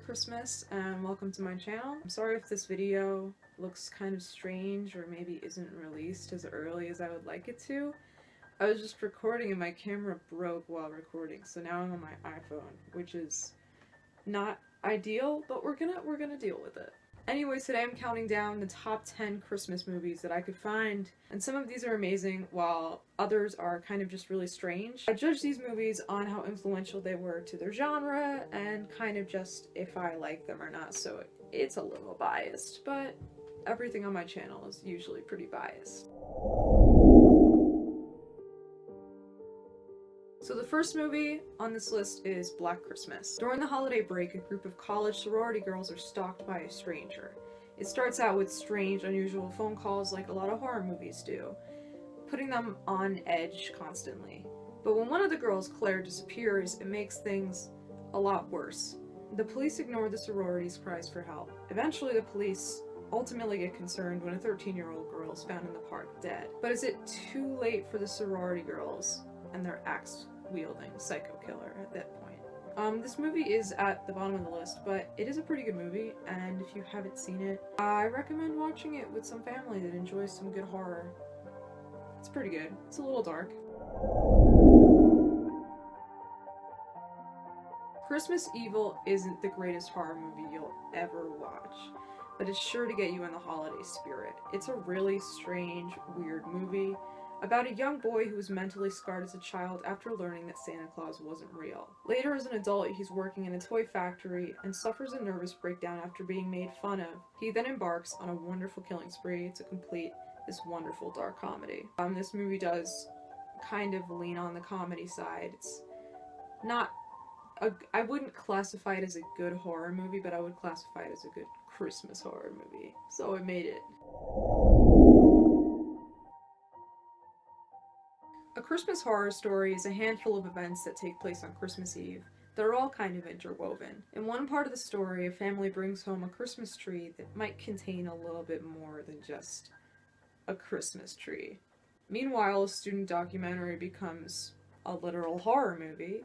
Christmas and welcome to my channel. I'm sorry if this video looks kind of strange or maybe isn't released as early as I would like it to. I was just recording and my camera broke while recording, so now I'm on my iPhone, which is not ideal, but we're gonna deal with it. Anyways, today I'm counting down the top 10 Christmas movies that I could find, and some of these are amazing while others are kind of just really strange. I judge these movies on how influential they were to their genre and kind of just if I like them or not, so it's a little biased, but everything on my channel is usually pretty biased. So the first movie on this list is Black Christmas. During the holiday break, a group of college sorority girls are stalked by a stranger. It starts out with strange, unusual phone calls like a lot of horror movies do, putting them on edge constantly. But when one of the girls, Claire, disappears, it makes things a lot worse. The police ignore the sorority's cries for help. Eventually, the police ultimately get concerned when a 13-year-old girl is found in the park dead. But is it too late for the sorority girls and their axe-wielding psycho killer at that point? This movie is at the bottom of the list, but it is a pretty good movie, and if you haven't seen it, I recommend watching it with some family that enjoys some good horror. It's pretty good. It's a little dark. Christmas Evil isn't the greatest horror movie you'll ever watch, but it's sure to get you in the holiday spirit. It's a really strange, weird movie about a young boy who was mentally scarred as a child after learning that Santa Claus wasn't real. Later as an adult, he's working in a toy factory and suffers a nervous breakdown after being made fun of. He then embarks on a wonderful killing spree to complete this wonderful dark comedy. This movie does kind of lean on the comedy side. It's not I wouldn't classify it as a good horror movie, but I would classify it as a good Christmas horror movie. So it made it. A Christmas horror story is a handful of events that take place on Christmas Eve. They're all kind of interwoven. In one part of the story, a family brings home a Christmas tree that might contain a little bit more than just a Christmas tree. Meanwhile, a student documentary becomes a literal horror movie,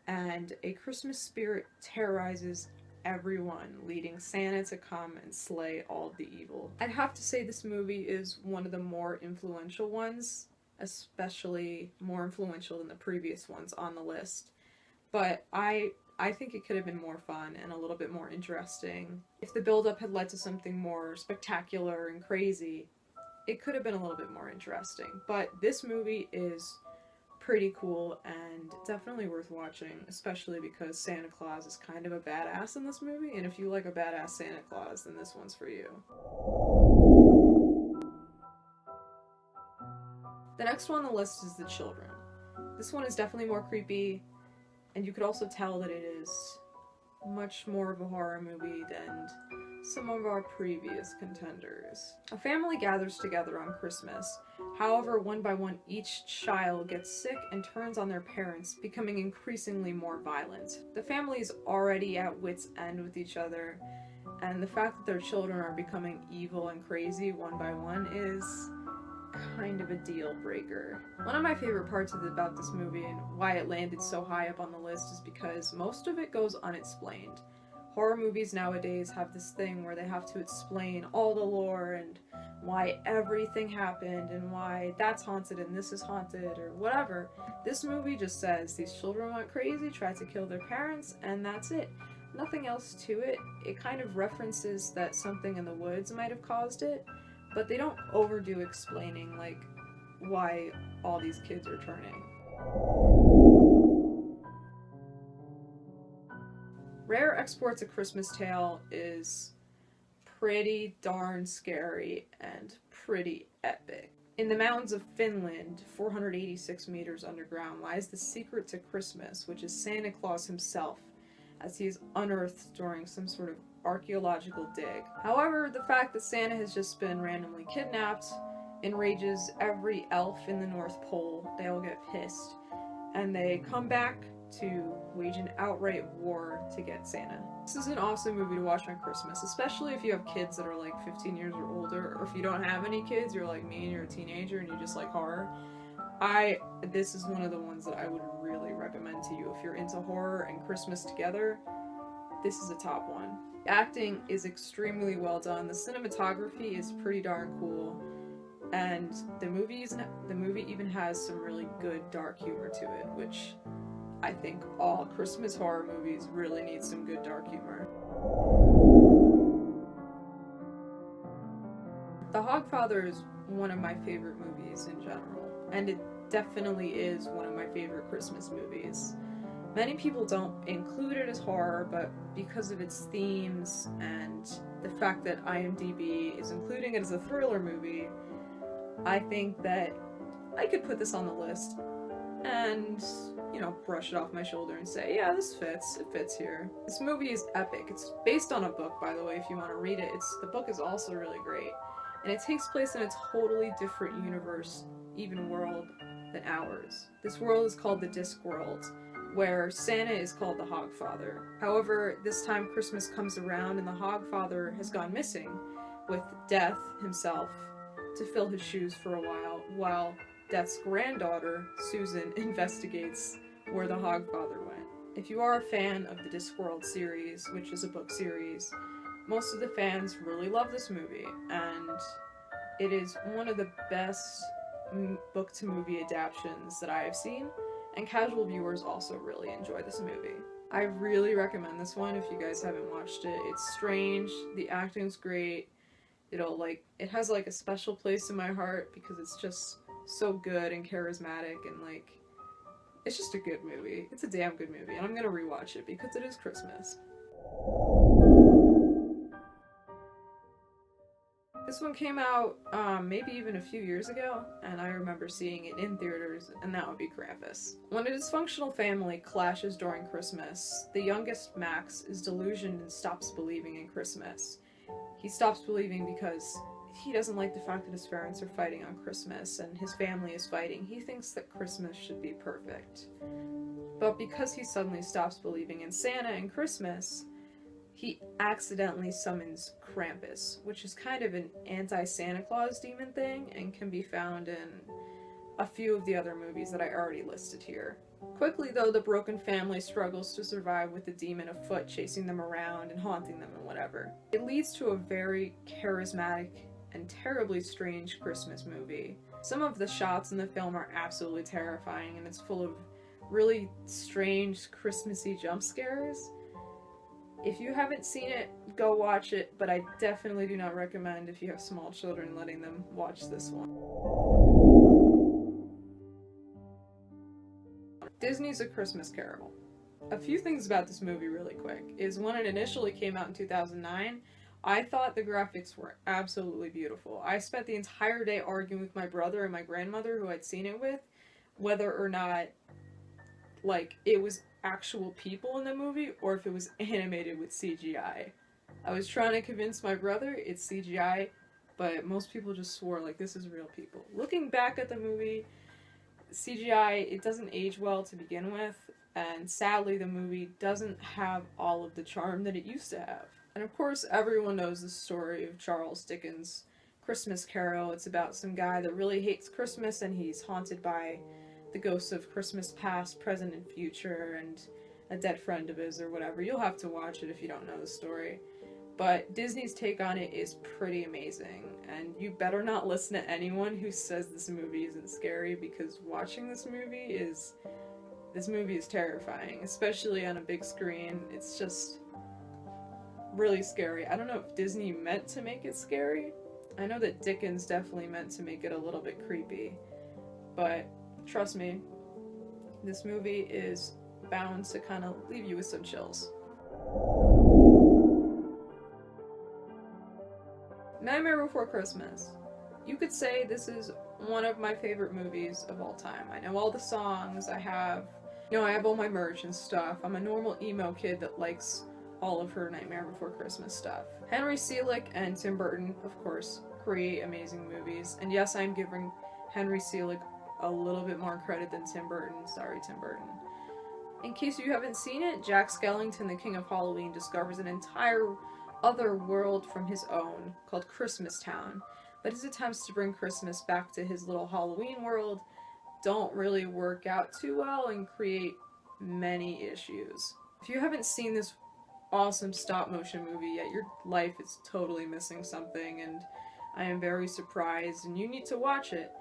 and a Christmas spirit terrorizes everyone, leading Santa to come and slay all the evil. I'd have to say this movie is one of the more influential ones, especially more influential than the previous ones on the list. But I think it could have been more fun and a little bit more interesting. If the build-up had led to something more spectacular and crazy, it could have been a little bit more interesting. But this movie is pretty cool and definitely worth watching, especially because Santa Claus is kind of a badass in this movie, and if you like a badass Santa Claus, then this one's for you. The next one on the list is The Children. This one is definitely more creepy, and you could also tell that it is much more of a horror movie than some of our previous contenders. A family gathers together on Christmas. However, one by one, each child gets sick and turns on their parents, becoming increasingly more violent. The family is already at wit's end with each other, and the fact that their children are becoming evil and crazy one by one is kind of a deal breaker. One of my favorite parts about this movie and why it landed so high up on the list is because most of it goes unexplained. Horror movies nowadays have this thing where they have to explain all the lore and why everything happened and why that's haunted and this is haunted or whatever. This movie just says these children went crazy, tried to kill their parents, and that's it. Nothing else to it. It kind of references that something in the woods might have caused it, but they don't overdo explaining like why all these kids are turning. Rare Exports: A Christmas Tale is pretty darn scary and pretty epic. In the mountains of Finland, 486 meters underground, lies the secret to Christmas, which is Santa Claus himself, as he is unearthed during some sort of archaeological dig. However, the fact that Santa has just been randomly kidnapped enrages every elf in the North Pole. They all get pissed, and they come back to wage an outright war to get Santa. This is an awesome movie to watch on Christmas, especially if you have kids that are like 15 years or older, or if you don't have any kids, you're like me and you're a teenager and you just like horror. This is one of the ones that I would really recommend to you if you're into horror and Christmas together. this is a top one. The acting is extremely well done. The cinematography is pretty darn cool. And the movie even has some really good dark humor to it, which I think all Christmas horror movies really need some good dark humor. The Hogfather is one of my favorite movies in general, and it definitely is one of my favorite Christmas movies. Many people don't include it as horror, but because of its themes and the fact that IMDb is including it as a thriller movie, I think that I could put this on the list and, you know, brush it off my shoulder and say, yeah, this fits. It fits here. This movie is epic. It's based on a book, by the way, if you want to read it. The book is also really great. And it takes place in a totally different universe, even world, than ours. This world is called the Discworld, where Santa is called the Hogfather. However, this time Christmas comes around and the Hogfather has gone missing, with Death himself to fill his shoes for a while Death's granddaughter, Susan, investigates where the Hogfather went. If you are a fan of the Discworld series, which is a book series, most of the fans really love this movie, and it is one of the best book-to-movie adaptations that I have seen, and casual viewers also really enjoy this movie. I really recommend this one if you guys haven't watched it. It's strange, the acting's great, it has like a special place in my heart because it's just so good and charismatic, and like, it's just a good movie. It's a damn good movie, and I'm gonna rewatch it because it is Christmas. This one came out maybe even a few years ago, and I remember seeing it in theaters, and that would be Krampus. When a dysfunctional family clashes during Christmas, the youngest, Max, is delusioned and stops believing in Christmas. He stops believing because he doesn't like the fact that his parents are fighting on Christmas and his family is fighting. He thinks that Christmas should be perfect. But because he suddenly stops believing in Santa and Christmas, he accidentally summons Krampus, which is kind of an anti-Santa Claus demon thing and can be found in a few of the other movies that I already listed here. Quickly, though, the broken family struggles to survive with the demon afoot chasing them around and haunting them and whatever. It leads to a very charismatic and terribly strange Christmas movie. Some of the shots in the film are absolutely terrifying, and it's full of really strange Christmassy jump scares. If you haven't seen it, go watch it, but I definitely do not recommend, if you have small children, letting them watch this one. Disney's A Christmas Carol. A few things about this movie really quick is when it initially came out in 2009, I thought the graphics were absolutely beautiful. I spent the entire day arguing with my brother and my grandmother, who I'd seen it with, whether or not, like, it was actual people in the movie or if it was animated with CGI. I was trying to convince my brother it's CGI, but most people just swore like this is real people. Looking back at the movie, CGI, it doesn't age well to begin with, and sadly the movie doesn't have all of the charm that it used to have. And of course everyone knows the story of Charles Dickens' Christmas Carol. It's about some guy that really hates Christmas and he's haunted by the ghosts of Christmas past, present, and future, and a dead friend of his or whatever. You'll have to watch it if you don't know the story. But Disney's take on it is pretty amazing, and you better not listen to anyone who says this movie isn't scary, because watching this movie is terrifying, especially on a big screen. It's just really scary. I don't know if Disney meant to make it scary. I know that Dickens definitely meant to make it a little bit creepy, but trust me, this movie is bound to kind of leave you with some chills. Nightmare Before Christmas. You could say this is one of my favorite movies of all time. I know all the songs, I have all my merch and stuff. I'm a normal emo kid that likes all of her Nightmare Before Christmas stuff. Henry Selick and Tim Burton, of course, create amazing movies. And yes, I'm giving Henry Selick a little bit more credit than Tim Burton. Sorry, Tim Burton. In case you haven't seen it, Jack Skellington, the King of Halloween, discovers an entire other world from his own called Christmas Town, but his attempts to bring Christmas back to his little Halloween world don't really work out too well and create many issues. If you haven't seen this awesome stop motion movie, yet your life is totally missing something, and I am very surprised, and you need to watch it.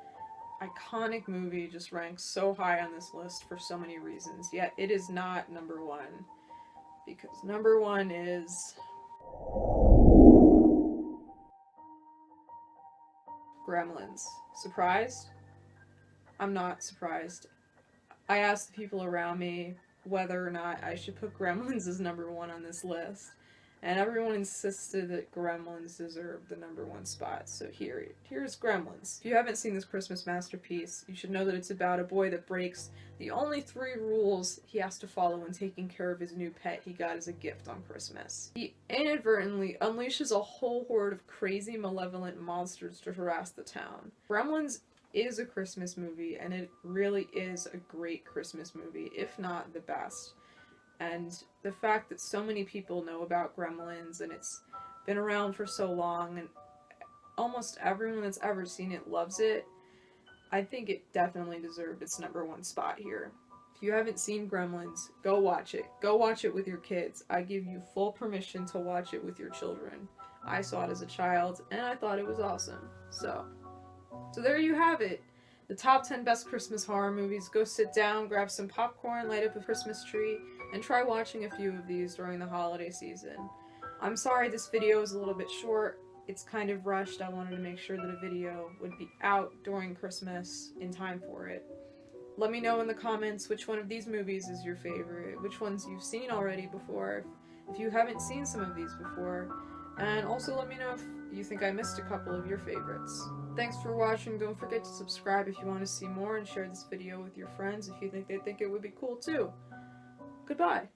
Iconic movie, just ranks so high on this list for so many reasons, yet it is not number one, because number one is Gremlins. Surprised? I'm not surprised. I asked the people around me whether or not I should put Gremlins as number one on this list, and everyone insisted that Gremlins deserved the number one spot, so here's Gremlins. If you haven't seen this Christmas masterpiece, you should know that it's about a boy that breaks the only 3 rules he has to follow when taking care of his new pet he got as a gift on Christmas. He inadvertently unleashes a whole horde of crazy, malevolent monsters to harass the town. Gremlins is a Christmas movie, and it really is a great Christmas movie, if not the best. And the fact that so many people know about Gremlins, and it's been around for so long, and almost everyone that's ever seen it loves it, I think it definitely deserved its number one spot here. If you haven't seen Gremlins, go watch it. Go watch it with your kids. I give you full permission to watch it with your children. I saw it as a child, and I thought it was awesome. So there you have it. The top 10 best Christmas horror movies. Go sit down, grab some popcorn, light up a Christmas tree, and try watching a few of these during the holiday season. I'm sorry this video is a little bit short. It's kind of rushed. I wanted to make sure that a video would be out during Christmas in time for it. Let me know in the comments which one of these movies is your favorite, which ones you've seen already before, if you haven't seen some of these before, and also let me know if you think I missed a couple of your favorites. Thanks for watching. Don't forget to subscribe if you want to see more, and share this video with your friends if you think they think it would be cool too. Goodbye.